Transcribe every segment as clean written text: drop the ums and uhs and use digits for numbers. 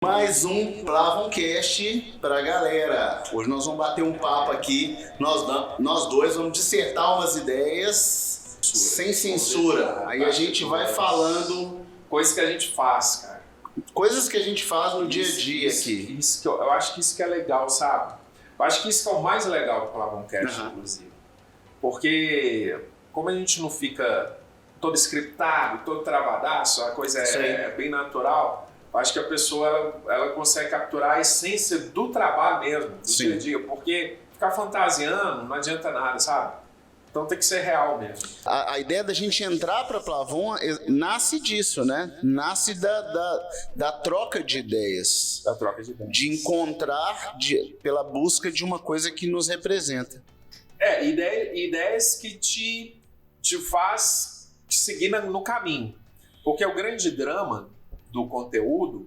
Mais um Plavoncast pra galera. Hoje nós vamos bater um papo aqui, nós dois vamos dissertar umas ideias sem censura. Aí a gente vai falando coisas que a gente faz, cara. Coisas que a gente faz no dia a dia aqui. Isso que eu acho que isso que é legal, sabe? Eu acho que isso que é o mais legal do Plavoncast, inclusive. Porque como a gente não fica todo scriptado, todo travadaço, a coisa é bem natural. Acho que a pessoa ela consegue capturar a essência do trabalho mesmo, do dia a dia, porque ficar fantasiando não adianta nada, sabe? Então tem que ser real mesmo. A ideia da gente entrar para Plavon nasce disso, né? Nasce da troca de ideias. Da troca de ideias. De encontrar, pela busca de uma coisa que nos representa. Ideias que te faz seguir no caminho. Porque o grande drama do conteúdo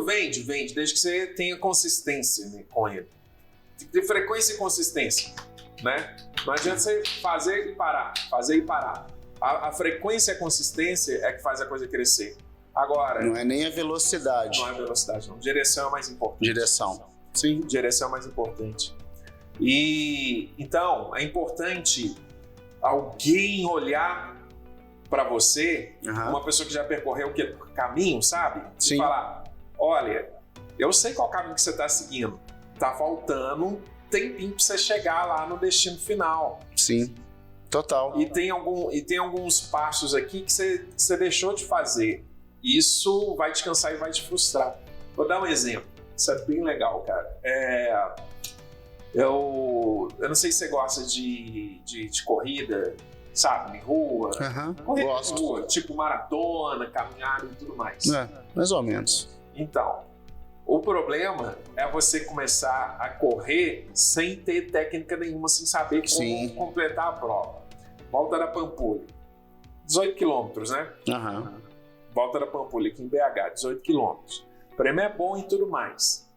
vende, desde que você tenha consistência, né, com ele. Tem que ter frequência e consistência, né? Não adianta você fazer e parar. A frequência e a consistência é que faz a coisa crescer. Agora... Não é nem a velocidade. Não é a velocidade, não. Direção é mais importante. Direção. Sim. Direção é mais importante. E, então, é importante alguém olhar para você, uma pessoa que já percorreu o caminho, sabe? Sim. E falar, olha, eu sei qual caminho que você está seguindo. Tá faltando um tempinho para você chegar lá no destino final. Sim, total. E tem alguns passos aqui que você deixou de fazer. Isso vai te cansar e vai te frustrar. Vou dar um exemplo. Isso é bem legal, cara. Eu não sei se você gosta de corrida, sabe, em rua. Corrida Gosto. em rua, tipo maratona, caminhada e tudo mais. Mais ou menos. Então, o problema é você começar a correr sem ter técnica nenhuma, sem saber como completar a prova. Volta da Pampulha, 18 quilômetros, né? Volta da Pampulha, aqui em BH, 18 quilômetros. O prêmio é bom e tudo mais.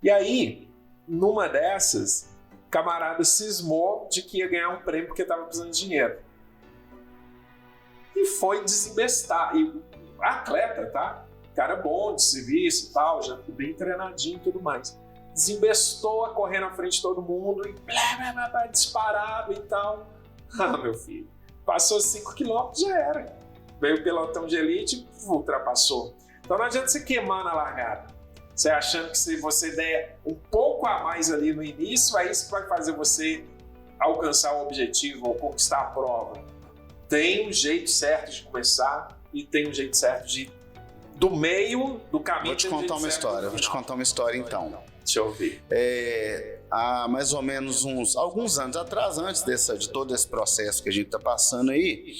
E aí, numa dessas, o camarada cismou de que ia ganhar um prêmio porque estava precisando de dinheiro. E foi desembestar. E atleta, tá? Cara bom de serviço e tal, já bem treinadinho e tudo mais. Desembestou a correr na frente de todo mundo e disparado e tal. Ah, meu filho, passou 5 quilômetros, já era. Veio o pelotão de elite e ultrapassou. Então não adianta você queimar na largada. Você achando que se você der um pouco a mais ali no início, aí isso vai fazer você alcançar o objetivo ou conquistar a prova. Tem um jeito certo de começar e tem um jeito certo do meio do caminho. Vou te contar uma história então. Deixa eu ver. Há mais ou menos alguns anos atrás, antes de todo esse processo que a gente está passando aí,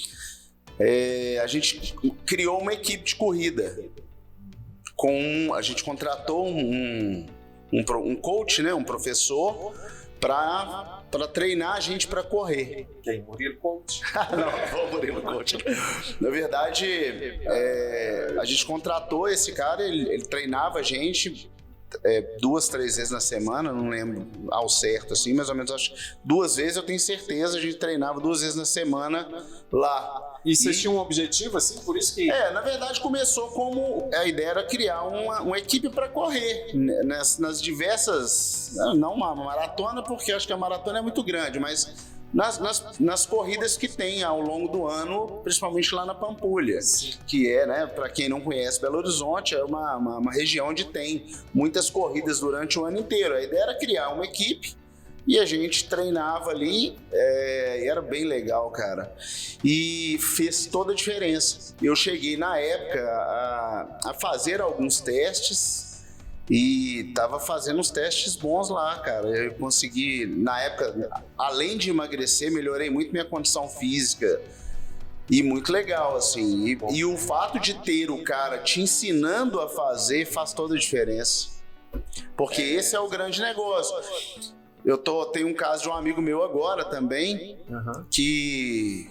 a gente criou uma equipe de corrida. A gente contratou um coach, né, um professor, para treinar a gente para correr. Quem? Murilo Coach? Não, Murilo Coach. Na verdade, a gente contratou esse cara, ele treinava a gente 2, 3 vezes na semana, não lembro ao certo, assim, mais ou menos, acho 2 vezes, eu tenho certeza, a gente treinava 2 vezes na semana lá. E vocês tinham um objetivo, assim, por isso que... Na verdade começou como a ideia era criar uma equipe para correr nas diversas, não uma maratona, porque acho que a maratona é muito grande, mas nas corridas que tem ao longo do ano, principalmente lá na Pampulha, que né, para quem não conhece Belo Horizonte, é uma região onde tem muitas corridas durante o ano inteiro. A ideia era criar uma equipe e a gente treinava ali, e era bem legal, cara. E fez toda a diferença. Eu cheguei, na época, a fazer alguns testes e tava fazendo uns testes bons lá, cara. Eu consegui, na época, além de emagrecer, melhorei muito minha condição física. E muito legal, assim. E o fato de ter o cara te ensinando a fazer faz toda a diferença. Porque esse é o grande negócio. Tenho um caso de um amigo meu agora também, que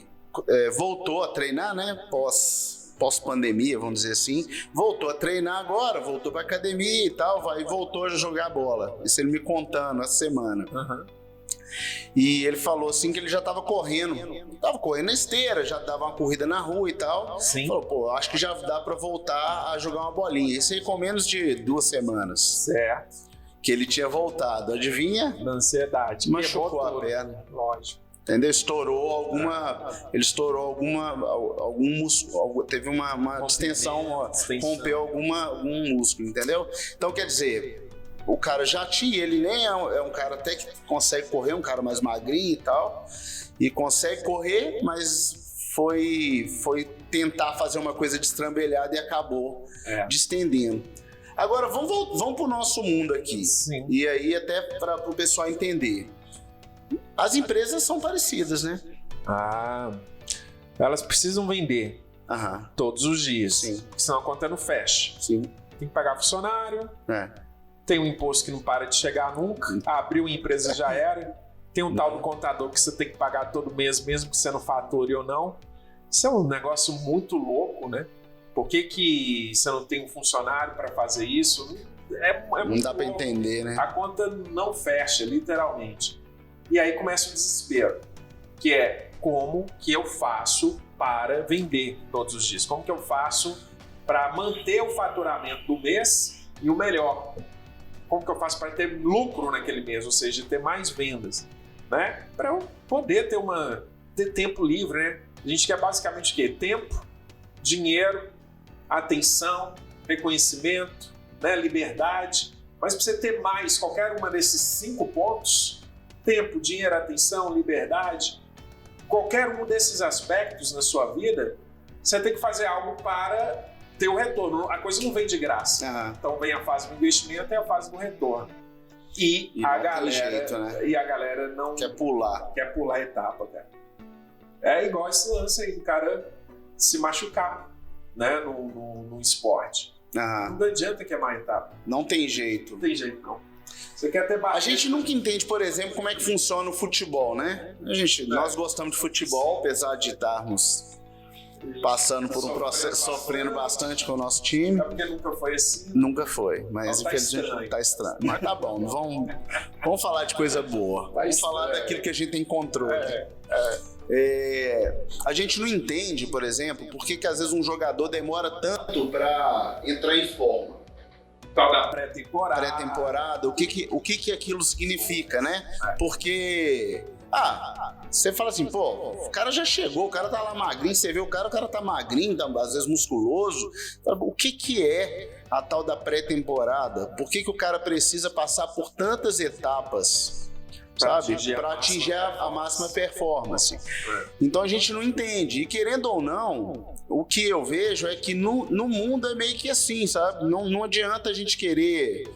voltou a treinar, né, pós-pandemia, vamos dizer assim, voltou a treinar agora, voltou pra academia e tal, voltou a jogar bola. Isso ele me contando essa semana. E ele falou assim que ele já estava correndo na esteira, já dava uma corrida na rua e tal. Sim. Falou, pô, acho que já dá para voltar a jogar uma bolinha. Isso aí com menos de 2 semanas. Certo. Que ele tinha voltado. Adivinha? Na ansiedade. Machucou a perna. Lógico. Entendeu? Ele estourou algum músculo, teve uma distensão, rompeu algum músculo, entendeu? Então, quer dizer, o cara já tinha, ele nem é um cara até que consegue correr, um cara mais magrinho e tal, e consegue correr, mas foi tentar fazer uma coisa destrambelhada e acabou distendendo. Agora, vamos pro nosso mundo aqui. Sim. E aí até para o pessoal entender. As empresas são parecidas, né? Elas precisam vender todos os dias. Sim. Senão a conta não fecha. Sim. Tem que pagar funcionário, tem um imposto que não para de chegar nunca, abriu a empresa já era, tem um tal do contador que você tem que pagar todo mês, mesmo que você não fature ou não. Isso é um negócio muito louco, né? Por que você não tem um funcionário para fazer isso? Não dá para entender, né? A conta não fecha, literalmente. E aí começa o desespero, que é como que eu faço para vender todos os dias? Como que eu faço para manter o faturamento do mês e o melhor? Como que eu faço para ter lucro naquele mês, ou seja, ter mais vendas, né? Para eu poder ter tempo livre, né? A gente quer basicamente o quê? Tempo, dinheiro, atenção, reconhecimento, né? Liberdade. Mas para você ter mais qualquer uma desses 5 pontos, tempo, dinheiro, atenção, liberdade, qualquer um desses aspectos na sua vida, você tem que fazer algo para ter o retorno. A coisa não vem de graça. Então vem a fase do investimento e a fase do retorno. E a galera não quer pular a etapa, cara. É igual esse lance aí do cara se machucar, né, no esporte. Não adianta queimar a etapa. Não tem jeito. Não tem jeito, não. Você quer ter bastante... A gente nunca entende, por exemplo, como é que funciona o futebol, né? Nós gostamos de futebol, apesar de estarmos passando por um processo, sofrendo bastante com o nosso time. É porque nunca foi assim. Nunca foi, mas então, infelizmente tá estranho. Mas tá bom, vamos falar de coisa boa. Vamos falar daquilo que a gente tem controle. A gente não entende, por exemplo, por que às vezes um jogador demora tanto para entrar em forma. Tal da pré-temporada. Pré-temporada, o que aquilo significa, né? Porque, você fala assim, pô, o cara já chegou, o cara tá lá magrinho, você vê o cara tá magrinho, às vezes musculoso. O que é a tal da pré-temporada? Por que o cara precisa passar por tantas etapas, sabe? Para atingir a máxima performance. Então a gente não entende. E querendo ou não, o que eu vejo é que no mundo é meio que assim, sabe? Não adianta a gente querer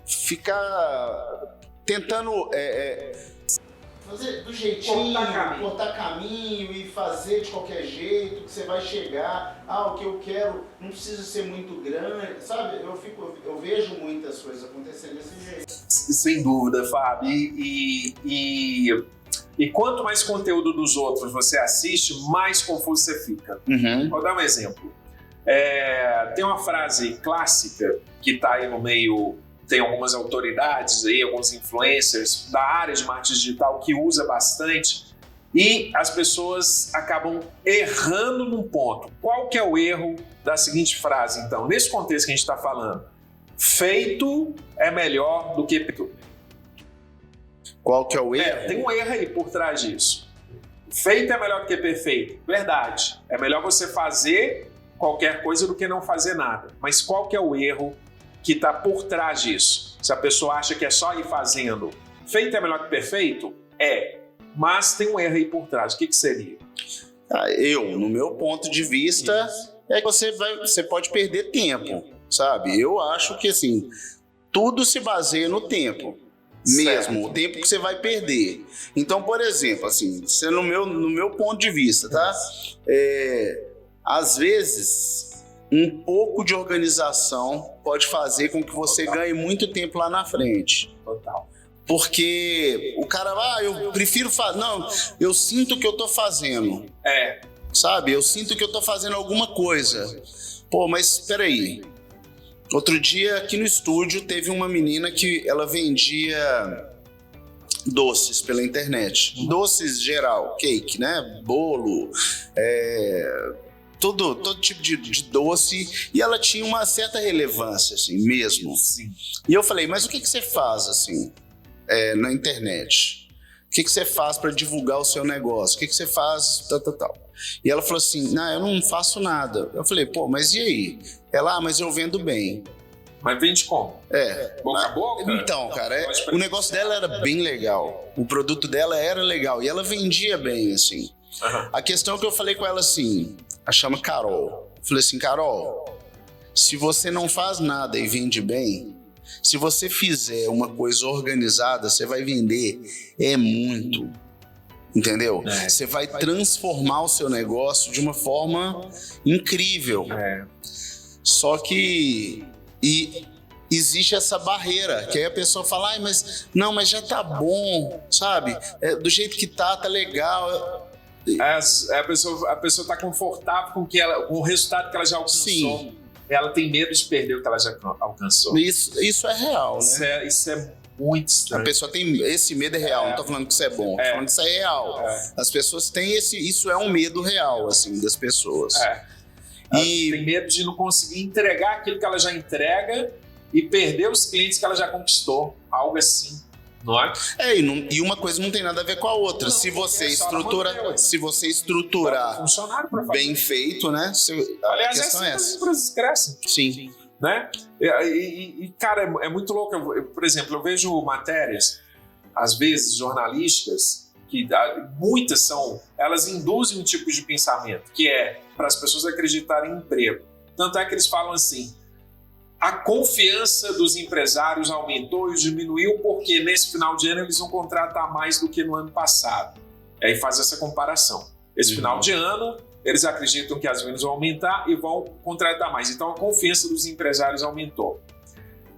ficar tentando fazer do jeitinho, cortar caminho e fazer de qualquer jeito que você vai chegar. O que eu quero não precisa ser muito grande, sabe? Eu vejo muitas coisas acontecendo desse jeito. Sem dúvida, Fábio. E quanto mais conteúdo dos outros você assiste, mais confuso você fica. Vou dar um exemplo. Tem uma frase clássica que está aí no meio, tem algumas autoridades aí, alguns influencers da área de marketing digital que usa bastante e as pessoas acabam errando num ponto. Qual que é o erro da seguinte frase, então? Nesse contexto que a gente está falando, feito é melhor do que feito. Qual que é o erro? Tem um erro aí por trás disso. Feito é melhor do que perfeito. Verdade. É melhor você fazer qualquer coisa do que não fazer nada. Mas qual que é o erro que está por trás disso? Se a pessoa acha que é só ir fazendo. Feito é melhor que perfeito? Mas tem um erro aí por trás. O que seria? No meu ponto de vista, é que você pode perder tempo, sabe? Eu acho que assim, tudo se baseia no tempo. Mesmo, o tempo que você vai perder. Então, por exemplo, assim, no meu ponto de vista, tá? Às vezes, um pouco de organização pode fazer com que você ganhe muito tempo lá na frente. Total. Porque o cara, eu prefiro fazer. Não, eu sinto que eu tô fazendo. Sabe? Eu sinto que eu tô fazendo alguma coisa. Pô, mas peraí. Outro dia, aqui no estúdio, teve uma menina que ela vendia doces pela internet. Doces geral, cake, né? Bolo, todo tipo de doce, e ela tinha uma certa relevância, assim, mesmo. Sim. E eu falei, mas o que você faz, assim, na internet? O que você faz para divulgar o seu negócio? O que você faz, tal. E ela falou assim, não, eu não faço nada. Eu falei, pô, mas e aí? Ela, mas eu vendo bem. Mas vende como? Boca a boca? Então, cara, o negócio dela era bem legal. O produto dela era legal. E ela vendia bem, assim. Uhum. A questão que eu falei com ela, assim, a chama Carol. Eu falei assim, Carol, se você não faz nada e vende bem, se você fizer uma coisa organizada, você vai vender muito. Entendeu? Você vai transformar o seu negócio de uma forma incrível. Só que existe essa barreira, que aí a pessoa fala, mas já tá bom, sabe? Do jeito que tá legal. A pessoa tá confortável com o resultado que ela já alcançou. Sim. Ela tem medo de perder o que ela já alcançou. Isso é real, né? Isso é muito estranho. A pessoa tem esse medo real, não tô falando que isso é bom, tô falando que isso é real. As pessoas têm isso é um medo real, assim, das pessoas. E tem medo de não conseguir entregar aquilo que ela já entrega e perder os clientes que ela já conquistou, algo assim, não é? E uma coisa não tem nada a ver com a outra. Se você estruturar bem feito, né? Aliás, a questão as empresas crescem. Sim. Né? Cara, é muito louco. Por exemplo, eu vejo matérias, às vezes, jornalísticas, que muitas elas induzem um tipo de pensamento, que é para as pessoas acreditarem em emprego. Tanto é que eles falam assim, a confiança dos empresários aumentou e diminuiu porque nesse final de ano eles vão contratar mais do que no ano passado. E aí faz essa comparação. Esse final de ano, eles acreditam que as vendas vão aumentar e vão contratar mais. Então a confiança dos empresários aumentou.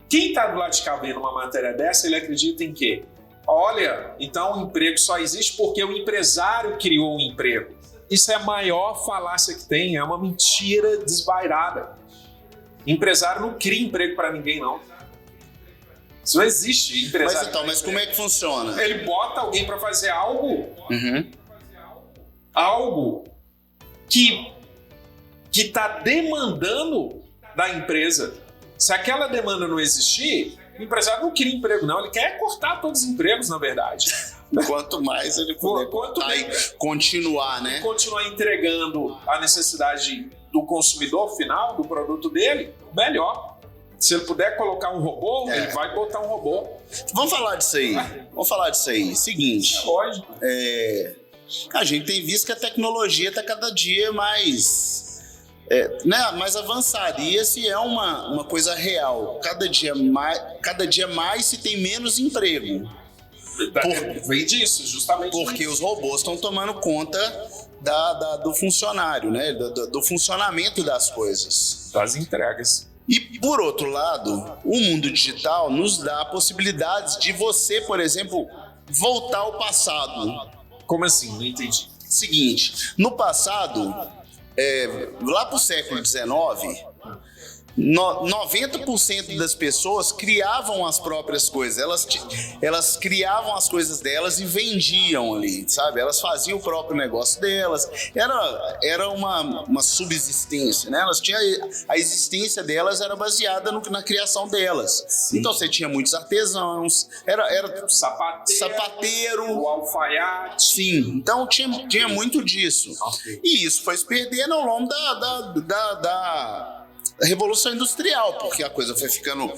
Quem está do lado de cá vendo uma matéria dessa, ele acredita em quê? Olha, então o emprego só existe porque o empresário criou o emprego. Isso é a maior falácia que tem, é uma mentira desvairada. Empresário não cria emprego para ninguém, não. Isso não existe. Empresário. Mas como é que funciona? Ele bota alguém para fazer algo que está demandando da empresa. Se aquela demanda não existir, o empresário não cria emprego, não. Ele quer cortar todos os empregos, na verdade. Quanto mais ele puder continuar, né? Continuar entregando a necessidade do consumidor final, do produto dele, melhor. Se ele puder colocar um robô, ele vai botar um robô. Vamos falar disso aí. Seguinte. Lógico. A gente tem visto que a tecnologia está cada dia mais avançada. E esse é uma coisa real. Cada dia mais se tem menos emprego. Vem disso, justamente. Porque os robôs estão tomando conta do funcionário, né? Do funcionamento das coisas. Das entregas. E, por outro lado, o mundo digital nos dá possibilidades de você, por exemplo, voltar ao passado. Como assim? Não entendi. Seguinte, no passado, lá pro século XIX, 90% das pessoas criavam as próprias coisas. Elas criavam as coisas delas e vendiam ali, sabe? Elas faziam o próprio negócio delas. Era uma subsistência, né? A existência delas era baseada na criação delas. Sim. Então você tinha muitos artesãos, era sapateiro, o alfaiate. Sim, então tinha muito disso. Okay. E isso foi se perdendo ao longo da Revolução Industrial, porque a coisa foi ficando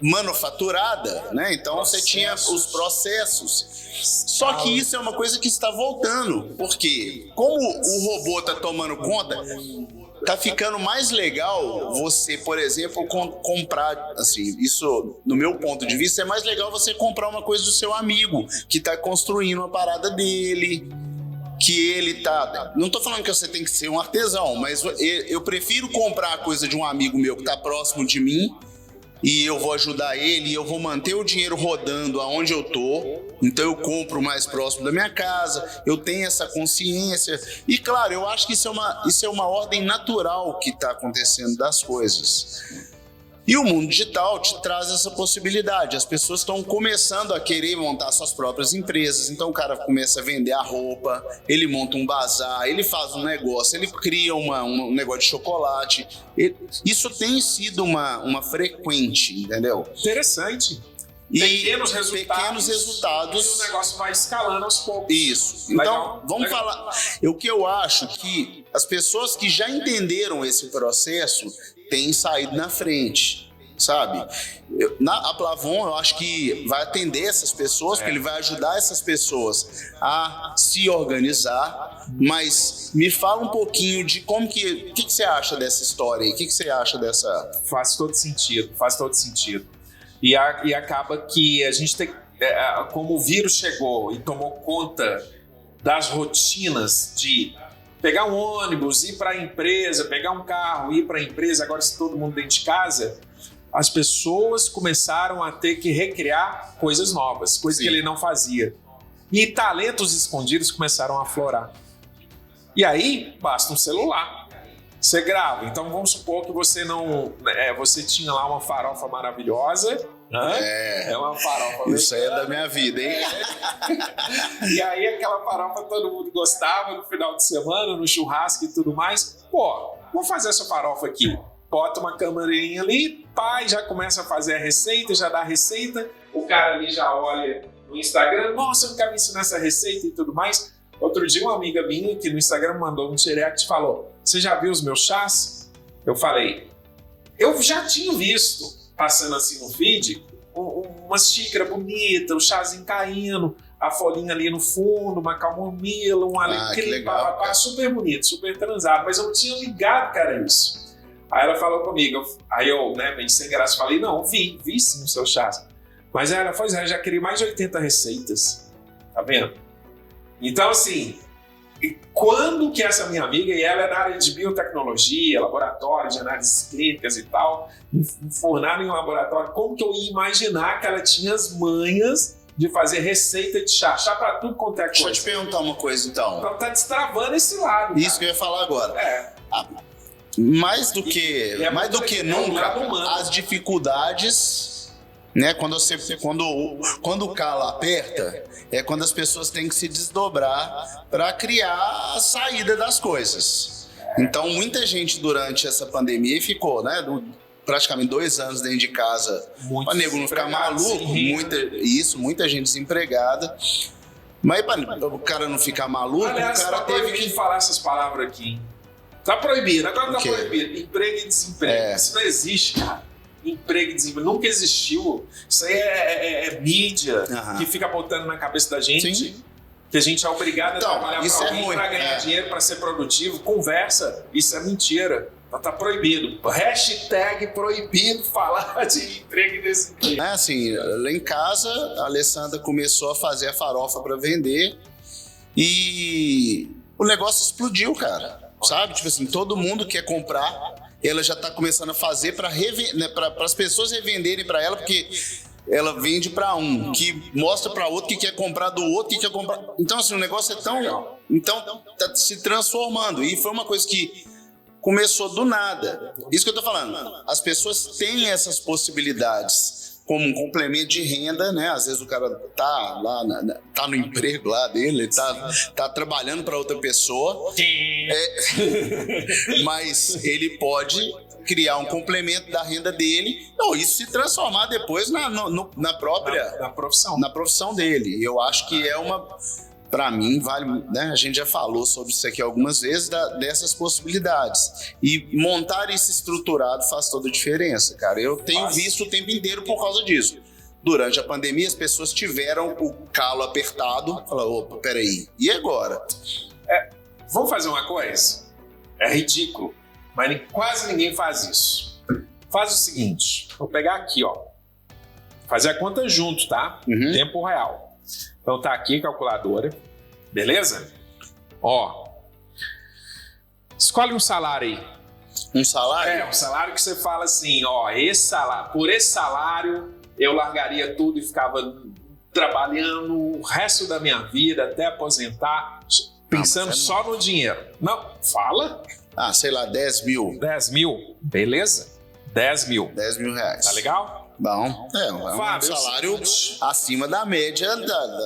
manufaturada, né? Então você tinha os processos. Só que isso é uma coisa que está voltando, porque como o robô está tomando conta, tá ficando mais legal você, por exemplo, comprar, assim, isso, no meu ponto de vista, é mais legal você comprar uma coisa do seu amigo, que está construindo uma parada dele, que ele tá... Não tô falando que você tem que ser um artesão, mas eu prefiro comprar a coisa de um amigo meu que tá próximo de mim e eu vou ajudar ele e eu vou manter o dinheiro rodando aonde eu tô. Então eu compro mais próximo da minha casa, eu tenho essa consciência. E claro, eu acho que isso é uma ordem natural que tá acontecendo das coisas. E o mundo digital te traz essa possibilidade. As pessoas estão começando a querer montar suas próprias empresas. Então o cara começa a vender a roupa, ele monta um bazar, ele faz um negócio, ele cria um negócio de chocolate. Isso tem sido uma frequente, entendeu? Interessante. E pequenos resultados. E o negócio vai escalando aos poucos. Isso. Então, vamos falar. O que eu acho que as pessoas que já entenderam esse processo têm saído na frente, sabe? A Plavon, eu acho que vai atender essas pessoas, porque ele vai ajudar essas pessoas a se organizar. Mas me fala um pouquinho de como que... O que você acha dessa história aí? O que você acha dessa... Faz todo sentido. E acaba que a gente tem... como o vírus chegou e tomou conta das rotinas de pegar um ônibus, ir para a empresa, pegar um carro, ir para a empresa, agora se todo mundo dentro de casa, as pessoas começaram a ter que recriar coisas novas, coisas que ele não fazia. E talentos escondidos começaram a aflorar. E aí, basta um celular. Você grava. Então, vamos supor que você não... você tinha lá uma farofa maravilhosa. É uma farofa. Isso aí é da minha vida, hein? E aí, aquela farofa todo mundo gostava no final de semana, no churrasco e tudo mais. Pô, vamos fazer essa farofa aqui. Bota uma câmerinha ali, pai, já começa a fazer a receita, já dá a receita. O cara ali já olha no Instagram. Nossa, eu nunca me ensinar essa receita e tudo mais. Outro dia, uma amiga minha que no Instagram mandou um direct e falou: você já viu os meus chás? Eu falei, eu já tinha visto, passando assim no feed, uma xícara bonita, o chazinho caindo, a folhinha ali no fundo, uma camomila, um alecrim, super bonito, super transado, mas eu não tinha ligado que era isso. Aí ela falou comigo, aí eu, meio sem graça, falei, não, vi sim o seu chá. Mas ela falou, já criei mais de 80 receitas, tá vendo? Então, assim, quando que essa minha amiga, e ela é da área de biotecnologia, laboratório de análises clínicas e tal, formada em um laboratório, como que eu ia imaginar que ela tinha as manhas de fazer receita de chá pra tudo quanto é coisa? Deixa eu te perguntar uma coisa, então. Então tá destravando esse lado. Isso que eu ia falar agora. Mais do que nunca, as dificuldades, né? Quando o calo aperta, é quando as pessoas têm que se desdobrar para criar a saída das coisas. Então, muita gente durante essa pandemia ficou, né? Praticamente 2 anos dentro de casa, para nego não ficar maluco, muita gente desempregada. Mas para o cara não ficar maluco, aliás, o cara teve que falar essas palavras aqui. Tá proibido, agora tá proibido. Emprego e desemprego. Isso não existe, cara. Emprego e desemprego. Nunca existiu. Isso aí é mídia que fica botando na cabeça da gente. Sim. Que a gente é obrigado a trabalhar para alguém, para ganhar dinheiro, para ser produtivo. Conversa. Isso é mentira. Tá proibido. Hashtag proibido falar de emprego e desemprego. Assim, lá em casa, a Alessandra começou a fazer a farofa para vender e o negócio explodiu, cara. Sabe? Tipo assim, todo mundo quer comprar, ela já tá começando a fazer para as pessoas revenderem para ela, porque ela vende para um, que mostra para outro que quer comprar do outro, que quer comprar. Então, assim, o negócio é tão. Então, tá se transformando. E foi uma coisa que começou do nada. Isso que eu tô falando. As pessoas têm essas possibilidades como um complemento de renda, né? Às vezes o cara tá lá, tá no emprego lá dele, tá trabalhando para outra pessoa, mas ele pode criar um complemento da renda dele, ou isso se transformar depois na profissão dele. Eu acho que é para mim, vale, né? A gente já falou sobre isso aqui algumas vezes, dessas possibilidades. E montar isso estruturado faz toda a diferença, cara. Eu tenho visto o tempo inteiro por causa disso. Durante a pandemia, as pessoas tiveram o calo apertado. Falaram, opa, peraí, e agora? Vamos fazer uma coisa? É ridículo, mas quase ninguém faz isso. Faz o seguinte, vou pegar aqui, ó. Fazer a conta junto, tá? Tempo real. Então tá aqui a calculadora, beleza? Ó, escolhe um salário aí. Um salário? Um salário que você fala assim, ó, por esse salário eu largaria tudo e ficava trabalhando o resto da minha vida até aposentar, pensando só no dinheiro. Não, fala. Sei lá, 10 mil. 10 mil, beleza? 10 mil. 10 mil reais. Tá legal? Bom, é um Fábio, salário acima da média.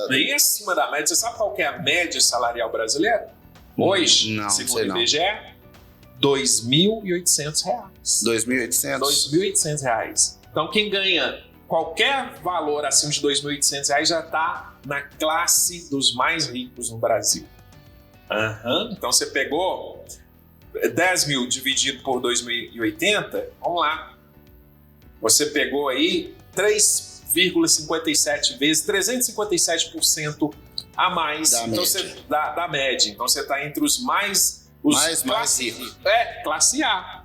Bem acima da média. Você sabe qual que é a média salarial brasileira? Hoje, Não, segundo sei o não. IBGE, R$ 2.800. R$ 2.800? 2.800 reais. Então, quem ganha qualquer valor acima de R$ 2.800 já está na classe dos mais ricos no Brasil. Então, você pegou 10 mil dividido por 2.080, vamos lá. Você pegou aí 3,57 vezes, 357% a mais da média. Então, você está entre os mais ricos. Classe A.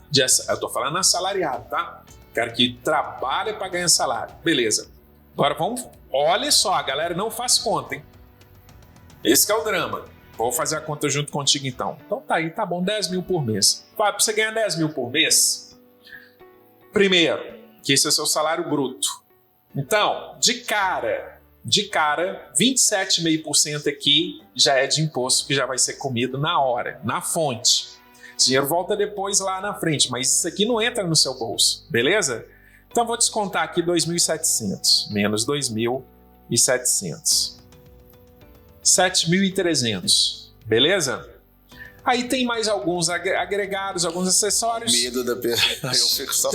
Eu tô falando assalariado, tá? Cara que trabalha para ganhar salário. Beleza. Agora vamos... Olha só, a galera não faz conta, hein? Esse que é o drama. Vou fazer a conta junto contigo, então. Então tá aí, tá bom, 10 mil por mês. Fábio, pra você ganhar 10 mil por mês, primeiro, que esse é o seu salário bruto. Então, de cara, 27,5% aqui já é de imposto que já vai ser comido na hora, na fonte. O dinheiro volta depois lá na frente, mas isso aqui não entra no seu bolso, beleza? Então vou descontar aqui 2.700 menos 2.700. 7.300, beleza? Aí tem mais alguns agregados, alguns acessórios. Medo da pessoa, eu fico só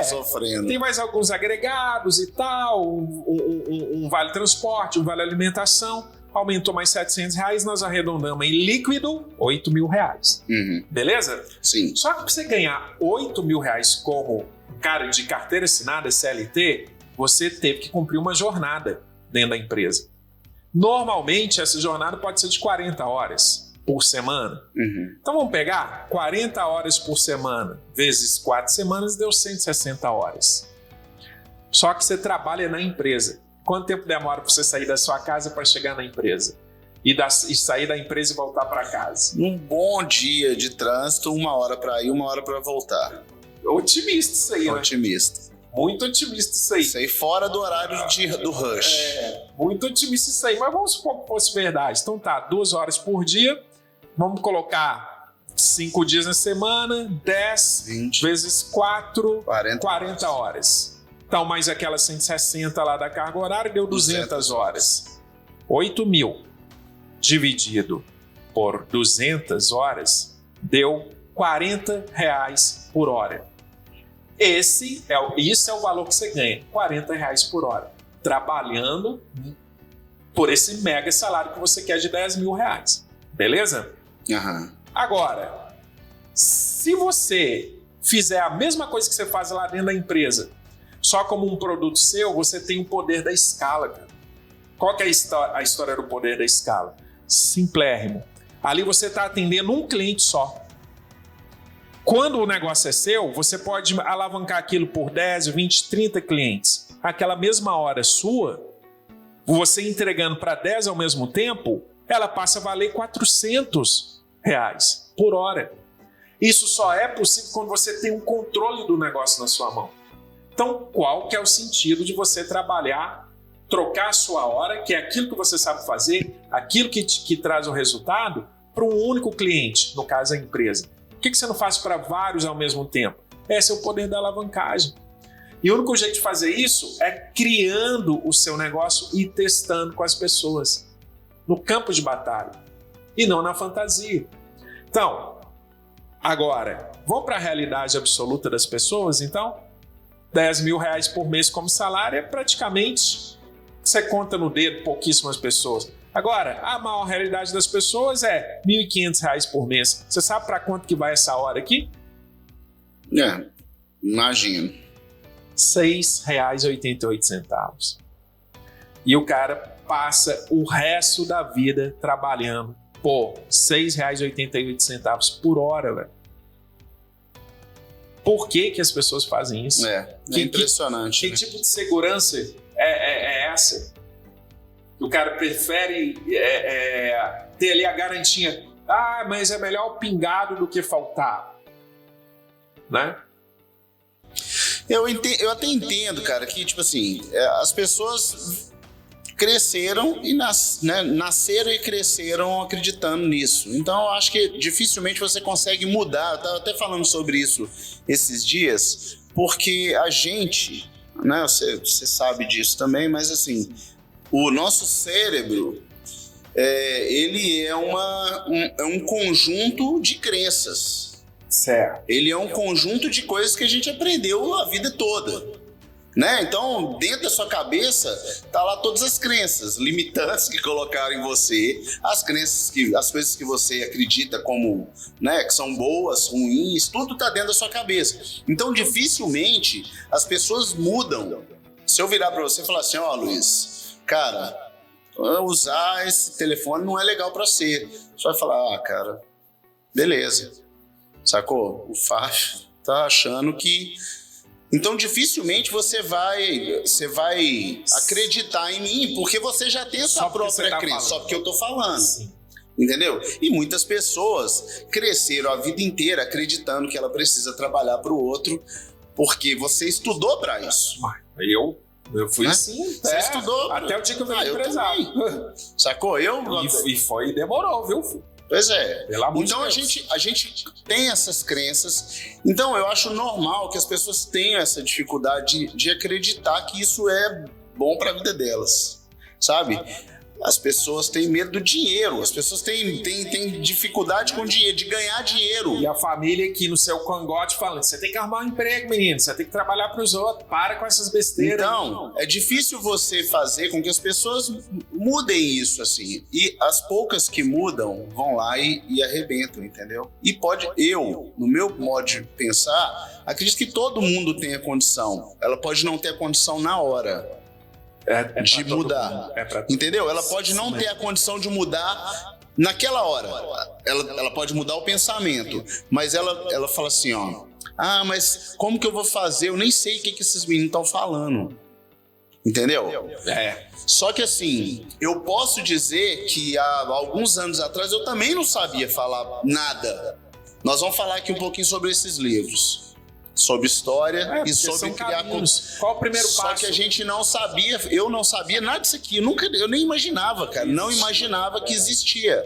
sofrendo. Tem mais alguns agregados e tal, um vale transporte, um vale alimentação. Aumentou mais R$700, nós arredondamos em líquido R$8.000. Beleza? Sim. Só que para você ganhar R$8.000 como cara de carteira assinada CLT, você teve que cumprir uma jornada dentro da empresa. Normalmente, essa jornada pode ser de 40 horas por semana. Então, vamos pegar 40 horas por semana, vezes 4 semanas, deu 160 horas. Só que você trabalha na empresa. Quanto tempo demora para você sair da sua casa para chegar na empresa? E sair da empresa e voltar para casa? Um bom dia de trânsito, 1 hora para ir, 1 hora para voltar. Otimista isso aí, né? Otimista. Muito otimista isso aí. Isso aí fora do horário do rush. Muito otimista isso aí. Mas vamos supor que fosse verdade. Então tá, 2 horas por dia. Vamos colocar 5 dias na semana, 10 20 vezes 4, 40 horas. Então, mais aquelas 160 lá da carga horária, deu 200 horas. 8 mil dividido por 200 horas, deu R$40 por hora. Isso é o valor que você ganha, R$40 por hora. Trabalhando por esse mega salário que você quer de R$10.000. Beleza? Agora, se você fizer a mesma coisa que você faz lá dentro da empresa, só como um produto seu, você tem o poder da escala, cara. Qual que é a história do poder da escala? Simplérrimo. Ali você está atendendo um cliente só. Quando o negócio é seu, você pode alavancar aquilo por 10, 20, 30 clientes. Aquela mesma hora sua, você entregando para 10 ao mesmo tempo, ela passa a valer R$400 por hora. Isso só é possível quando você tem um controle do negócio na sua mão. Então, qual que é o sentido de você trabalhar, trocar a sua hora, que é aquilo que você sabe fazer, aquilo que traz o resultado, para um único cliente, no caso a empresa? Por que você não faz para vários ao mesmo tempo? Esse é o poder da alavancagem. E o único jeito de fazer isso é criando o seu negócio e testando com as pessoas, no campo de batalha, e não na fantasia. Então, agora, vamos para a realidade absoluta das pessoas, então? R$10.000 por mês como salário é praticamente, você conta no dedo, pouquíssimas pessoas. Agora, a maior realidade das pessoas é R$1.500 por mês. Você sabe para quanto que vai essa hora aqui? Imagino. R$6,88. E o cara passa o resto da vida trabalhando por R$6,88 por hora, velho. Por que as pessoas fazem isso? É impressionante. Que tipo de segurança é essa? O cara prefere ter ali a garantia. Mas é melhor o pingado do que faltar. Né? Eu até entendo, cara, que tipo assim, as pessoas cresceram e nasceram e cresceram acreditando nisso. Então eu acho que dificilmente você consegue mudar. Eu estava até falando sobre isso esses dias, porque a gente, né, você sabe disso também, mas assim, o nosso cérebro, ele é um conjunto de crenças. Certo. Ele é um conjunto de coisas que a gente aprendeu a vida toda. Né? Então, dentro da sua cabeça, tá lá todas as crenças limitantes que colocaram em você, as coisas que você acredita como, né, que são boas, ruins, tudo tá dentro da sua cabeça. Então, dificilmente as pessoas mudam. Se eu virar para você e falar assim, Luiz, cara, usar esse telefone não é legal para você. Você vai falar, cara, beleza. Sacou? O Fábio tá achando que... Então, dificilmente você vai acreditar em mim, porque você já tem a sua própria crença, só porque eu tô falando. Sim. Entendeu? E muitas pessoas cresceram a vida inteira acreditando que ela precisa trabalhar para o outro, porque você estudou para isso. Eu fui assim. Você estudou. Até o dia que eu virei empresário. Sacou? E demorou, viu? Pois é. Então a gente tem essas crenças. Então eu acho normal que as pessoas tenham essa dificuldade de acreditar que isso é bom para a vida delas, sabe? As pessoas têm medo do dinheiro, as pessoas têm dificuldade com dinheiro, de ganhar dinheiro. E a família aqui no seu cangote falando, você tem que arrumar um emprego, menino, você tem que trabalhar para os outros, para com essas besteiras. Então, é difícil você fazer com que as pessoas mudem isso, assim. E as poucas que mudam vão lá e arrebentam, entendeu? E no meu modo de pensar, acredito que todo mundo tem a condição. Ela pode não ter a condição na hora. De mudar, entendeu? Ela pode não ter a condição de mudar naquela hora. Ela pode mudar o pensamento, mas ela fala assim, mas como que eu vou fazer? Eu nem sei o que esses meninos estão falando. Entendeu? Só que assim, eu posso dizer que há alguns anos atrás eu também não sabia falar nada. Nós vamos falar aqui um pouquinho sobre esses livros. Sobre história e sobre criar... Qual o primeiro passo? Só que a gente não sabia, eu não sabia nada disso aqui. Eu nem imaginava, cara. Não imaginava que existia.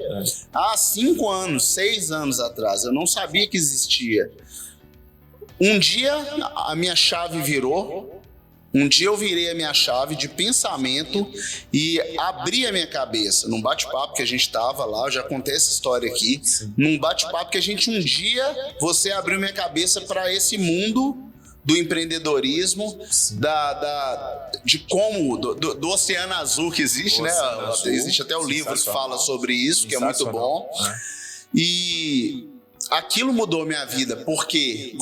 Há 5 anos, 6 anos atrás, eu não sabia que existia. Um dia a minha chave virou. Um dia eu virei a minha chave de pensamento e abri a minha cabeça num bate-papo que a gente tava lá, eu já contei essa história aqui, num bate-papo que a gente você abriu minha cabeça para esse mundo do empreendedorismo, de como, do oceano azul que existe, né? Existe até o livro que fala sobre isso, que é muito bom. E... aquilo mudou minha vida, porque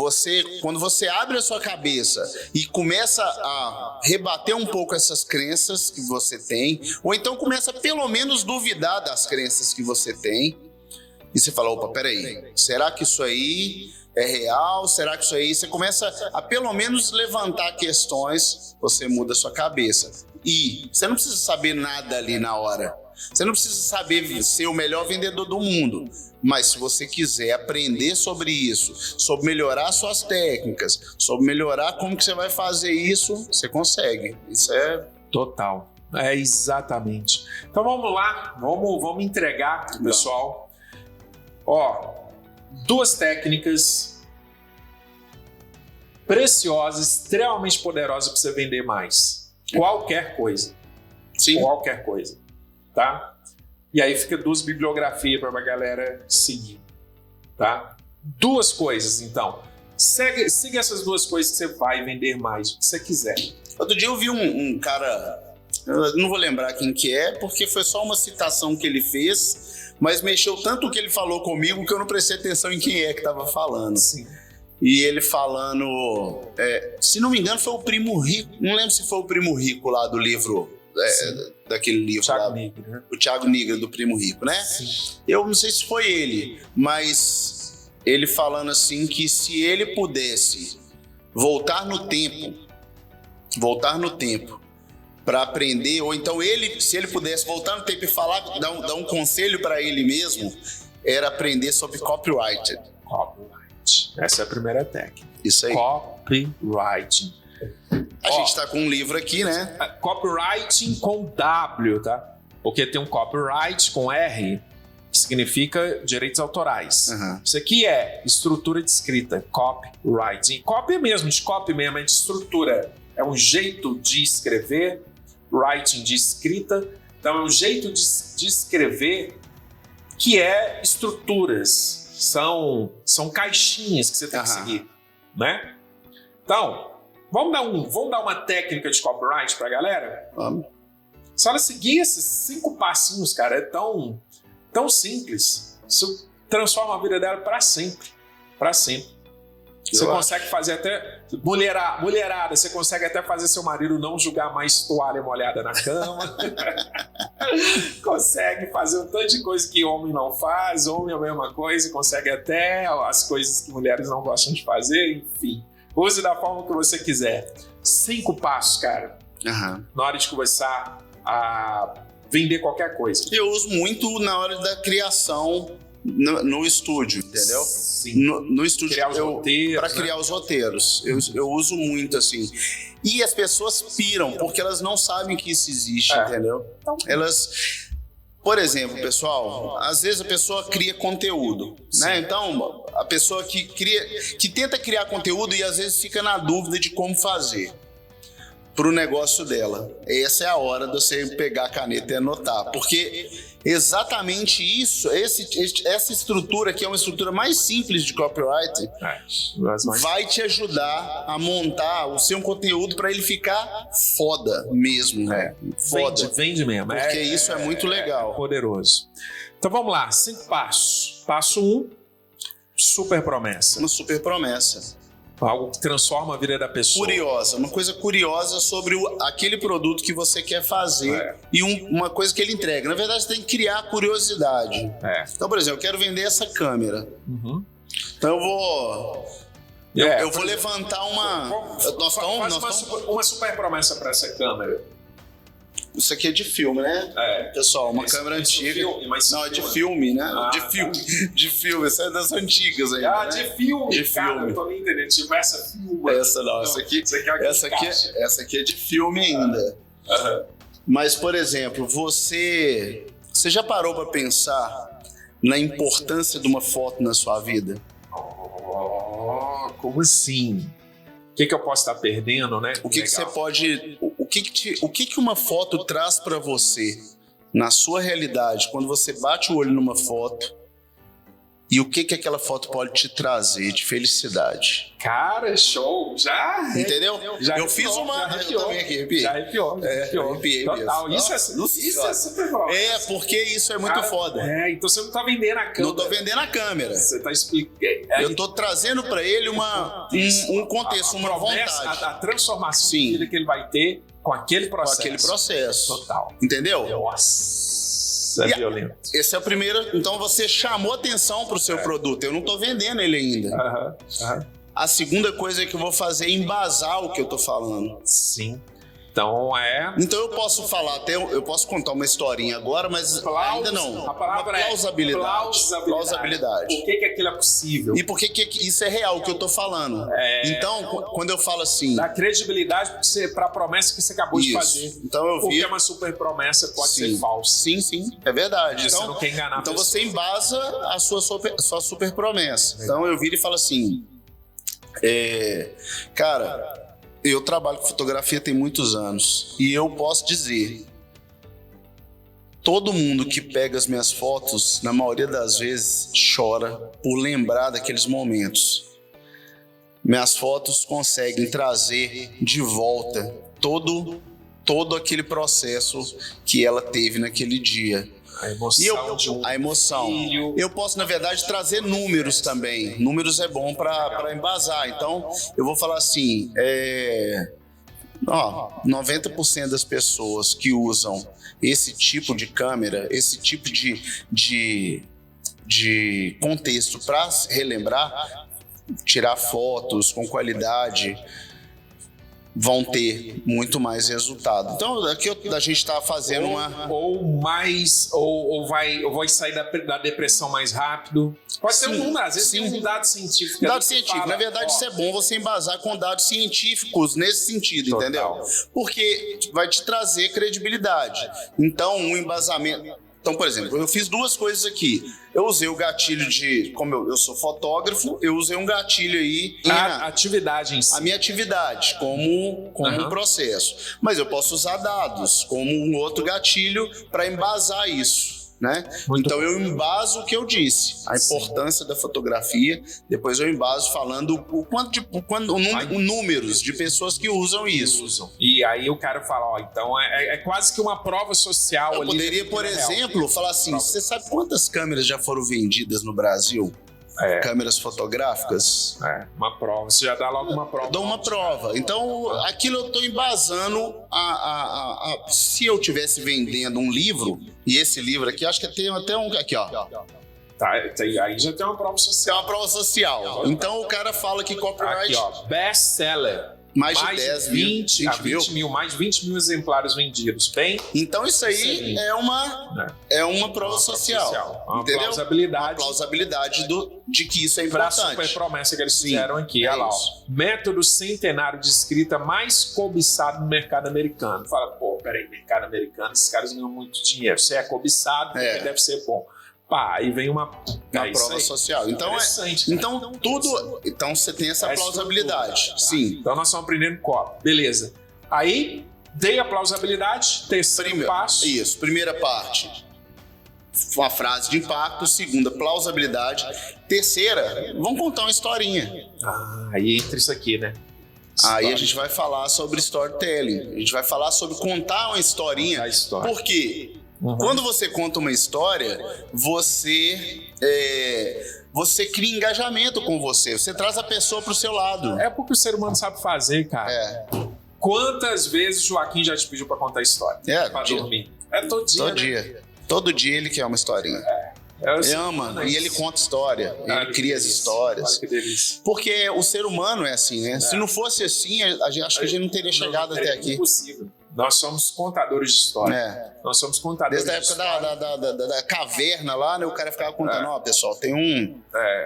quando você abre a sua cabeça e começa a rebater um pouco essas crenças que você tem, ou então começa pelo menos duvidar das crenças que você tem, e você fala, opa, peraí, será que isso aí é real? Será que isso aí... Você começa a pelo menos levantar questões, você muda a sua cabeça. E você não precisa saber nada ali na hora. Você não precisa saber ser o melhor vendedor do mundo, mas se você quiser aprender sobre isso, sobre melhorar suas técnicas, sobre melhorar como que você vai fazer isso, você consegue. Isso é... total. Exatamente. Então vamos lá, vamos entregar pro pessoal. 2 técnicas preciosas, extremamente poderosas para você vender mais. Qualquer coisa. Sim. Qualquer coisa. Tá? E aí fica 2 bibliografias para a galera seguir, tá? 2 coisas, então. Siga essas 2 coisas que você vai vender mais, o que você quiser. Outro dia eu vi um cara, eu não vou lembrar quem que é, porque foi só uma citação que ele fez, mas mexeu tanto o que ele falou comigo que eu não prestei atenção em quem é que estava falando. Sim. E ele falando, se não me engano foi o Primo Rico, não lembro se foi o Primo Rico lá do livro... daquele livro lá, o Thiago Nigro do Primo Rico, né? Sim. Eu não sei se foi ele, mas ele falando assim que se ele pudesse voltar no tempo para aprender, ou então se ele pudesse voltar no tempo e falar, dar um conselho para ele mesmo, era aprender sobre copyright. Essa é a primeira técnica. Isso aí. Copywriting. A gente tá com um livro aqui, né? Copywriting com W, tá? Porque tem um copyright com R que significa direitos autorais. Uhum. Isso aqui é estrutura de escrita, copywriting. Copy mesmo, de copy mesmo, é de estrutura. É um jeito de escrever, writing de escrita. Então é um jeito de escrever que é estruturas. São caixinhas que você tem que seguir, né? Então, vamos dar uma técnica de copyright pra galera? Vamos. Se ela seguir esses 5 passinhos, cara, é tão simples. Isso transforma a vida dela para sempre. Para sempre. Você consegue fazer até... Mulherada, você consegue até fazer seu marido não jogar mais toalha molhada na cama. Consegue fazer um tanto de coisa que homem não faz. Homem é a mesma coisa. Consegue até as coisas que mulheres não gostam de fazer. Enfim, use da forma que você quiser. 5 passos, cara. Na hora de começar a vender qualquer coisa. Eu uso muito na hora da criação no estúdio, entendeu? Sim. No estúdio para criar os roteiros. Eu uso muito, assim. E as pessoas piram, porque elas não sabem que isso existe, entendeu? Elas... Por exemplo, pessoal, às vezes a pessoa cria conteúdo, né? Então, a pessoa que tenta criar conteúdo e às vezes fica na dúvida de como fazer pro negócio dela. Essa é a hora de você pegar a caneta e anotar, porque exatamente isso, essa estrutura, que é uma estrutura mais simples de copyright, vai te ajudar a montar o seu conteúdo para ele ficar foda mesmo, né? Foda. Vende mesmo. Porque isso é muito legal. É poderoso. Então vamos lá, 5 passos. Passo 1, super promessa. Uma super promessa. Algo que transforma a vida da pessoa. Curiosa, uma coisa curiosa sobre aquele produto que você quer fazer e uma coisa que ele entrega. Na verdade, você tem que criar curiosidade. Então, por exemplo, eu quero vender essa câmera. Então eu vou levantar uma... Uma super promessa para essa câmera. Isso aqui é de filme, né? Pessoal, uma câmera antiga. Não, é de filme, né? De filme, essa é das antigas aí. De filme. De cara, filme. Eu tô nem entendendo. Essa filme. Essa não, essa aqui é de filme ainda. Mas, por exemplo, você já parou para pensar na importância de uma foto na sua vida? Como assim? O que eu posso estar perdendo, né? O que você pode... O que uma foto traz para você na sua realidade quando você bate o olho numa foto e o que aquela foto pode te trazer de felicidade? Cara, show! Já! Entendeu? Eu fiz uma... Eu também aqui, arrepiei. Já arrepiou. Total. Isso é super bom. Porque isso é muito foda. Então você não tá vendendo a câmera. Não tô vendendo a câmera. Você tá explicando. Eu tô trazendo para ele um contexto, uma vontade. A transformação de vida que ele vai ter com aquele processo. Com aquele processo. Total. Entendeu? Nossa, é violento. Esse é o primeiro. Então você chamou atenção pro seu produto. Eu não tô vendendo ele ainda. A segunda coisa que eu vou fazer é embasar o que eu tô falando. Sim. Então eu posso falar até... Eu posso contar uma historinha agora, mas ainda não. A palavra plausibilidade. Por que aquilo é possível? E por que isso é real, o que eu tô falando. Então, quando eu falo assim... Dá credibilidade para a promessa que você acabou de fazer. Então eu vi... Porque uma super promessa pode ser falsa. Sim. É verdade. Então, você não quer enganar então você embasa a sua super promessa. Então eu viro e falo assim... Cara... Eu trabalho com fotografia tem muitos anos e eu posso dizer, todo mundo que pega as minhas fotos, na maioria das vezes, chora por lembrar daqueles momentos. Minhas fotos conseguem trazer de volta todo aquele processo que ela teve naquele dia. A emoção. Filho. Eu posso, na verdade, trazer números também. Números é bom para embasar. Então, eu vou falar assim: 90% das pessoas que usam esse tipo de câmera, esse tipo de contexto para relembrar, tirar fotos com qualidade, vão ter muito mais resultado. Então, aqui a gente está fazendo ou vai sair da depressão mais rápido. Pode ser um número, às vezes tem um dado científico. Dado científico. Na verdade, isso é bom você embasar com dados científicos nesse sentido, entendeu? Porque vai te trazer credibilidade. Então, um embasamento... Então, por exemplo, eu fiz duas coisas aqui. Eu usei o gatilho de... Como eu sou fotógrafo, eu usei um gatilho aí... A atividade em si. A minha atividade, como um processo. Mas eu posso usar dados como um outro gatilho para embasar isso. Né? Então eu embaso o que eu disse, a importância da fotografia, depois eu embaso falando números de pessoas que usam isso. E aí o cara fala, ó, então é quase que uma prova social. Eu poderia, por exemplo, falar assim, você sabe quantas câmeras já foram vendidas no Brasil? Câmeras fotográficas. Uma prova. Você já dá logo uma prova. Eu dou uma prova. Então, aquilo eu estou embasando se eu estivesse vendendo um livro, e esse livro aqui, acho que tem até um aqui, ó. Tá, aí já tem uma prova social. É uma prova social. Então o cara fala que copyright... Aqui, ó, best-seller. Mais de 10 20 mil, mais de 20 mil exemplares vendidos. Bem, então isso aí é uma prova social. Uma entendeu? Plausibilidade. Uma plausibilidade de que isso é importante. Pra super promessa que eles fizeram aqui. Olha lá, ó. Método centenário de escrita mais cobiçado no mercado americano. Fala, pô, peraí, mercado americano, esses caras ganham muito dinheiro. Se é cobiçado, deve ser bom. Pá, aí vem uma prova social. Então, então você tem essa plausibilidade. Tá. Sim. Então nós estamos aprendendo copy. Beleza. Aí, dei a plausibilidade, terceiro passo. Isso, primeira parte, uma frase de impacto. Segunda, plausibilidade. Terceira, vamos contar uma historinha. Aí entra isso aqui, né? Aí a gente vai falar sobre storytelling. A gente vai falar sobre contar uma historinha. Por quê? Quando você conta uma história, você cria engajamento com você. Você traz a pessoa pro seu lado. É porque o ser humano sabe fazer, cara. Quantas vezes o Joaquim já te pediu pra contar história? Pra dormir? Todo dia. Todo dia. Todo dia ele quer uma historinha. Ele ama, e ele conta história, ele cria as histórias. Que delícia. Porque o ser humano é assim, né? Se não fosse assim, acho que a gente não teria chegado até aqui. É impossível. Nós somos contadores de história. Nós somos contadores de história. Desde a época da caverna lá, né? O cara ficava contando, ó, pessoal, tem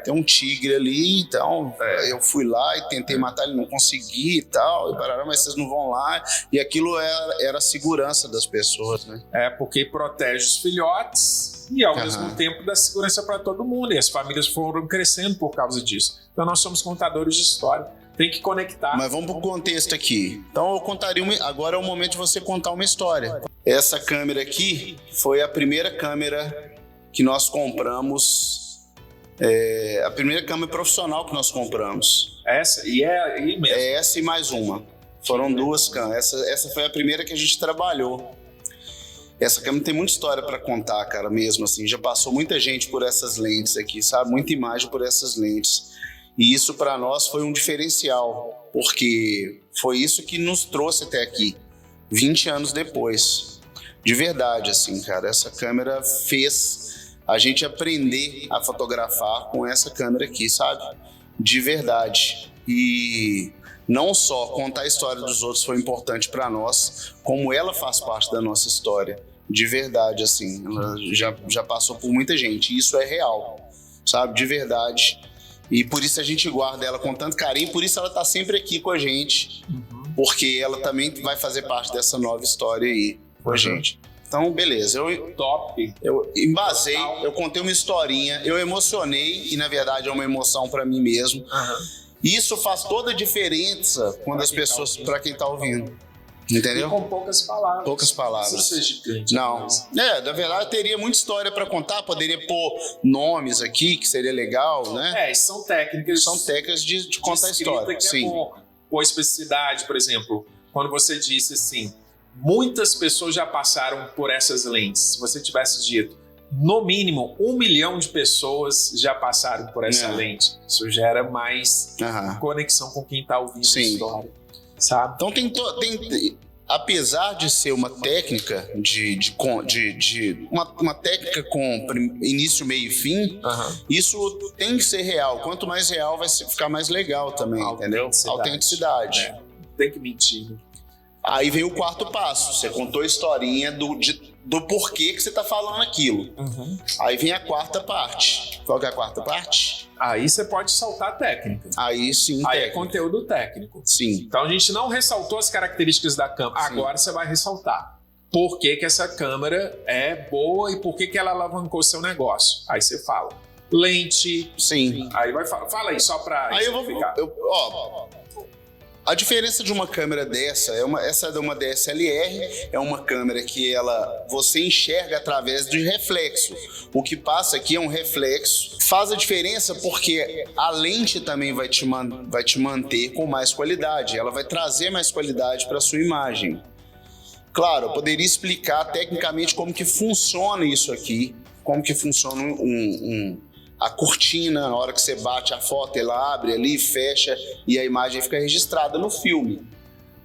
um tigre ali, então eu fui lá e tentei matar, ele não consegui e tal, mas vocês não vão lá. E aquilo era a segurança das pessoas, né? Porque protege os filhotes e ao mesmo tempo dá segurança para todo mundo. E as famílias foram crescendo por causa disso. Então nós somos contadores de história. Tem que conectar. Mas vamos pro contexto aqui. Então eu contaria agora é o momento de você contar uma história. Essa câmera aqui foi a primeira câmera que nós compramos. A primeira câmera profissional que nós compramos. Essa? E é aí mesmo? É essa e mais uma. Foram duas câmeras. Essa foi a primeira que a gente trabalhou. Essa câmera tem muita história para contar, cara, mesmo assim. Já passou muita gente por essas lentes aqui, sabe? Muita imagem por essas lentes. E isso para nós foi um diferencial, porque foi isso que nos trouxe até aqui, 20 anos depois. De verdade, assim, cara, essa câmera fez a gente aprender a fotografar com essa câmera aqui, sabe? De verdade. E não só contar a história dos outros foi importante para nós, como ela faz parte da nossa história. De verdade, assim, ela já passou por muita gente, e isso é real, sabe? De verdade. E por isso a gente guarda ela com tanto carinho, por isso ela tá sempre aqui com a gente, porque ela também vai fazer parte dessa nova história aí com a gente. Então, beleza. Eu embasei, eu contei uma historinha, eu emocionei, e na verdade é uma emoção para mim mesmo. E isso faz toda a diferença quando as pessoas, para quem tá ouvindo. Entendeu? E com poucas palavras. Poucas palavras. Não precisa ser gigante. Não. Na verdade, teria muita história para contar, poderia pôr nomes aqui, que seria legal, né? São técnicas. São técnicas de contar a história. Que sim. É bom. Por especificidade, por exemplo, quando você disse assim, muitas pessoas já passaram por essas lentes. Se você tivesse dito, no mínimo, 1 milhão de pessoas já passaram por essa lente. Isso gera mais conexão com quem está ouvindo a história. Sabe? Então apesar de ser uma técnica uma técnica com início, meio e fim, isso tem que ser real. Quanto mais real, vai ficar mais legal também, entendeu? Autenticidade. Tem que mentir. Aí vem o quarto passo. Você contou a historinha do porquê que você tá falando aquilo. Aí vem a quarta parte. Qual que é a quarta parte? Aí você pode saltar a técnica. Aí sim, é conteúdo técnico. Sim. Então a gente não ressaltou as características da câmera. Agora você vai ressaltar. por que que essa câmera é boa e por que que ela alavancou seu negócio. Aí você fala, lente... Sim. Aí fala aí, só pra Aí explicar. A diferença de uma câmera dessa, essa é uma DSLR, é uma câmera que você enxerga através de reflexo. O que passa aqui é um reflexo. Faz a diferença porque a lente também vai te manter com mais qualidade. Ela vai trazer mais qualidade para a sua imagem. Claro, eu poderia explicar tecnicamente como que funciona isso aqui, como que funciona a cortina, na hora que você bate a foto, ela abre ali, fecha e a imagem fica registrada no filme.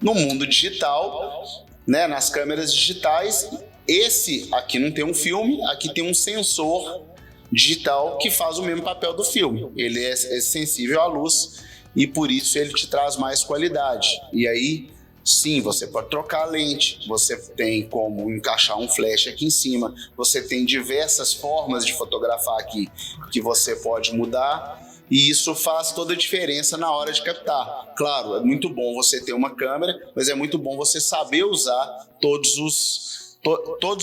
No mundo digital, né, nas câmeras digitais, esse aqui não tem um filme, aqui tem um sensor digital que faz o mesmo papel do filme. Ele é sensível à luz e por isso ele te traz mais qualidade. E aí, sim, você pode trocar a lente, você tem como encaixar um flash aqui em cima, você tem diversas formas de fotografar aqui que você pode mudar e isso faz toda a diferença na hora de captar. Claro, é muito bom você ter uma câmera, mas é muito bom você saber usar todos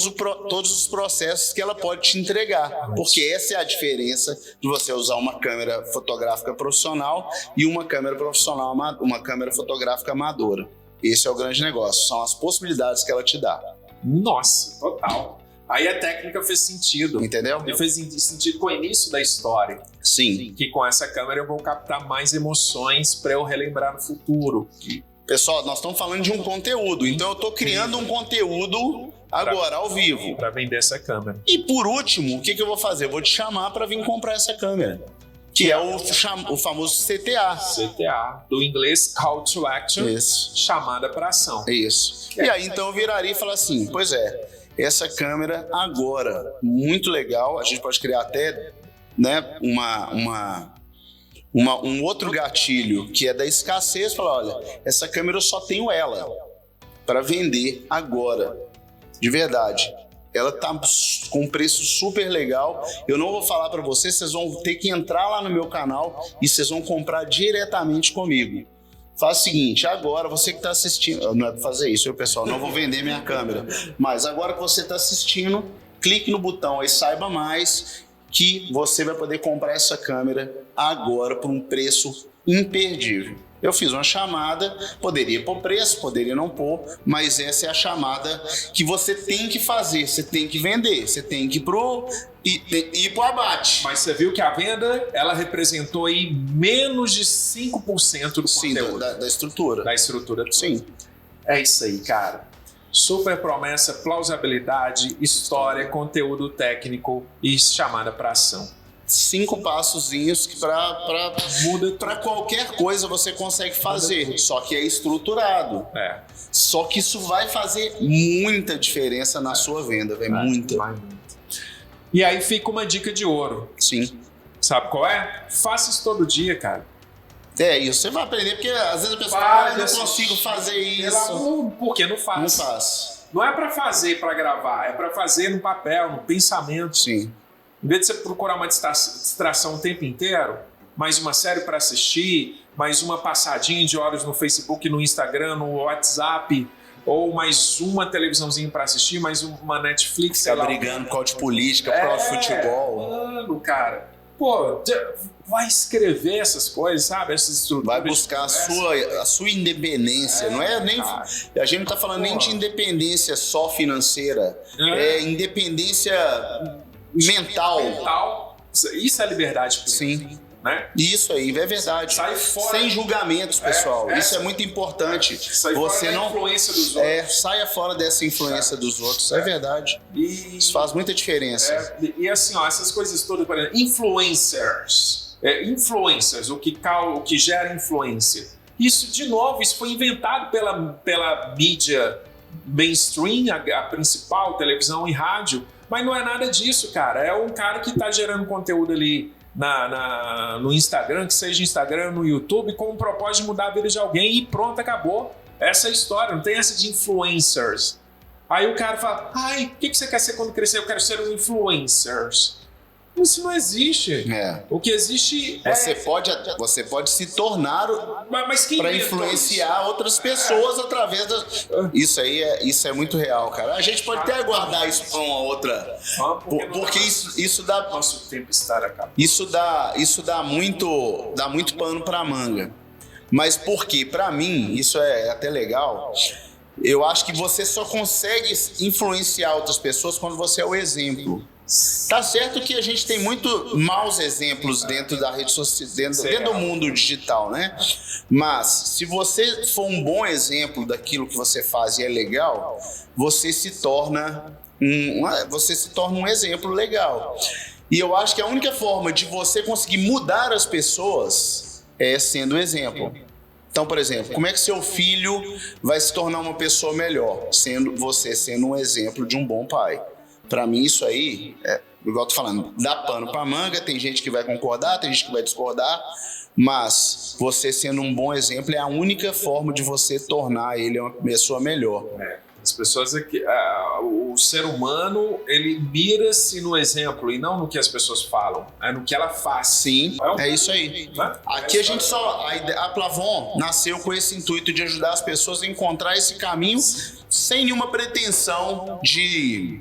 os processos que ela pode te entregar, porque essa é a diferença de você usar uma câmera fotográfica profissional e uma câmera fotográfica amadora. Esse é o grande negócio, são as possibilidades que ela te dá. Nossa, total. Aí a técnica fez sentido. Entendeu? E fez sentido com o início da história. Sim. Que com essa câmera eu vou captar mais emoções para eu relembrar no futuro. Pessoal, nós estamos falando de um conteúdo, então eu estou criando um conteúdo agora, ao vivo. Para vender essa câmera. E por último, o que eu vou fazer? Eu vou te chamar para vir comprar essa câmera. Que é o famoso CTA. CTA, do inglês Call to Action, Isso. chamada para ação. Isso. E aí então eu viraria e falar assim, pois é, essa câmera agora, muito legal, a gente pode criar até, né, um outro gatilho que é da escassez, falar, olha, essa câmera eu só tenho ela para vender agora, de verdade. Ela tá com um preço super legal. Eu não vou falar para vocês vão ter que entrar lá no meu canal e vocês vão comprar diretamente comigo. Faz o seguinte, agora você que está assistindo, não é para fazer isso, pessoal, não vou vender minha câmera, mas agora que você está assistindo, clique no botão aí, saiba mais, que você vai poder comprar essa câmera agora por um preço imperdível. Eu fiz uma chamada, poderia pôr preço, poderia não pôr, mas essa é a chamada que você tem que fazer, você tem que vender, você tem que ir pro abate. Mas você viu que a venda, ela representou aí menos de 5% do conteúdo. Da estrutura. Da estrutura toda. Sim. É isso aí, cara. Super promessa, plausibilidade, história, conteúdo técnico e chamada para ação. 5 passozinhos que para qualquer coisa você consegue fazer, só que é estruturado. É. Só que isso vai fazer muita diferença na sua venda, velho, muita. Vai muito. E aí fica uma dica de ouro. Sim. Sabe qual é? Faça isso todo dia, cara. É isso, você vai aprender, porque às vezes a pessoa fala, eu não consigo fazer isso. Por que não faz? Não faz. Não é para fazer, para gravar, é para fazer no papel, no pensamento. Sim. Em vez de você procurar uma distração o tempo inteiro, mais uma série para assistir, mais uma passadinha de horas no Facebook, no Instagram, no WhatsApp, ou mais uma televisãozinha para assistir, mais uma Netflix. Tá brigando por causa de política, por causa de futebol. Mano, cara. Pô, vai escrever essas coisas, sabe? Essas estruturas. Vai buscar a sua independência. Não é nem. A gente não tá falando nem de independência só financeira. É independência mental. Isso é liberdade. Sim. Né? Isso aí, é verdade. Sai fora. Sem julgamentos, pessoal. Isso é muito importante. Sai fora da influência dos outros. Saia fora dessa influência dos outros. É verdade. Isso faz muita diferença. E assim, ó, essas coisas todas, por exemplo, influencers. Influencers, o que gera influência. Isso, de novo, isso foi inventado pela mídia mainstream, a principal, televisão e rádio. Mas não é nada disso, cara. É um cara que está gerando conteúdo ali no Instagram, que seja Instagram, no YouTube, com o propósito de mudar a vida de alguém e pronto, acabou. Essa é a história, não tem essa de influencers. Aí o cara fala, o que você quer ser quando crescer? Eu quero ser um influencer. Isso não existe. O que existe Você pode se tornar para influenciar outras pessoas através da... Isso é muito real, cara. A gente pode até aguardar isso para uma outra... Porque isso dá... Nosso tempo está acabando. Isso dá muito pano para manga. Mas por quê? Para mim, isso é até legal. Eu acho que você só consegue influenciar outras pessoas quando você é o exemplo. Tá certo que a gente tem muito maus exemplos dentro da rede social, dentro do mundo digital, né? Mas se você for um bom exemplo daquilo que você faz e é legal, você se torna um exemplo legal. E eu acho que a única forma de você conseguir mudar as pessoas é sendo exemplo. Então, por exemplo, como é que seu filho vai se tornar uma pessoa melhor? Você sendo um exemplo de um bom pai. Para mim, isso aí, igual eu tô falando, dá pano pra manga, tem gente que vai concordar, tem gente que vai discordar, mas você sendo um bom exemplo é a única forma de você tornar ele uma pessoa melhor. As pessoas aqui, o ser humano, ele mira-se no exemplo e não no que as pessoas falam, é no que ela faz. Sim, é isso aí. Aqui a gente a Plavon nasceu com esse intuito de ajudar as pessoas a encontrar esse caminho sem nenhuma pretensão de...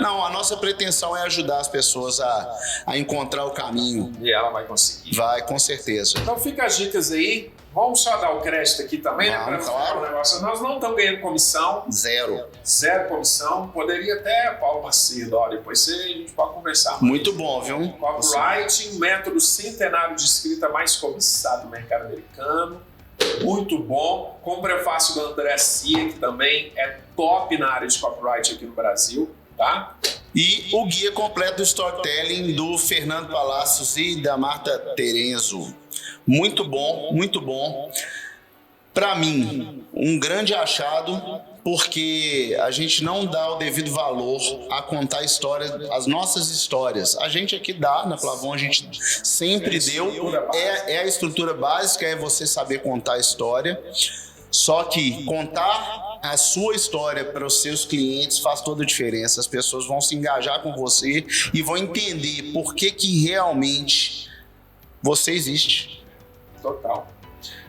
Não, a nossa pretensão é ajudar as pessoas a encontrar o caminho. E ela vai conseguir. Vai, com certeza. Então fica as dicas aí. Vamos só dar o crédito aqui também, né? Claro. Negócio. Nós não estamos ganhando comissão. Zero Comissão. Poderia até, Paulo Macedo, depois a gente pode conversar. Muito bom, viu? Copywriting, método centenário de escrita mais cobiçado no mercado americano. Muito bom. Com o prefácio do André Cia, que também é top na área de copyright aqui no Brasil, tá? E o guia completo do storytelling do Fernando Palacios e da Marta Terenzo. Muito bom, muito bom. Para mim, um grande achado, porque a gente não dá o devido valor a contar histórias, as nossas histórias. A gente aqui dá, na Plavon a gente sempre deu. É a estrutura básica, é você saber contar a história. Só que contar a sua história para os seus clientes faz toda a diferença. As pessoas vão se engajar com você e vão entender por que realmente você existe. Total.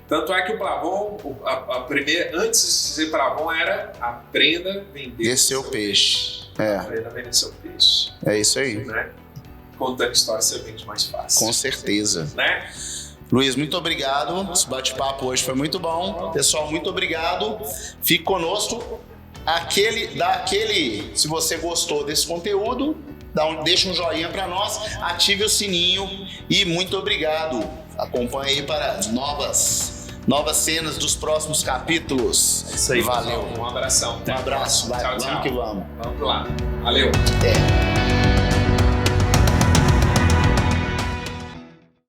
Tanto é que o Plavon, a primeira, antes de ser Plavon, era aprenda a vender seu peixe. Aprenda a vender seu peixe. É isso aí. Né? Contando história você vende mais fácil. Com certeza. Né? Luiz, muito obrigado. Esse bate-papo hoje foi muito bom. Pessoal, muito obrigado. Fique conosco. Se você gostou desse conteúdo, deixa um joinha para nós, ative o sininho e muito obrigado. Acompanhe aí para novas cenas dos próximos capítulos. Isso aí. Valeu. Um abração. Um abraço. Tchau. Vamos que vamos. Vamos lá. Valeu. Até.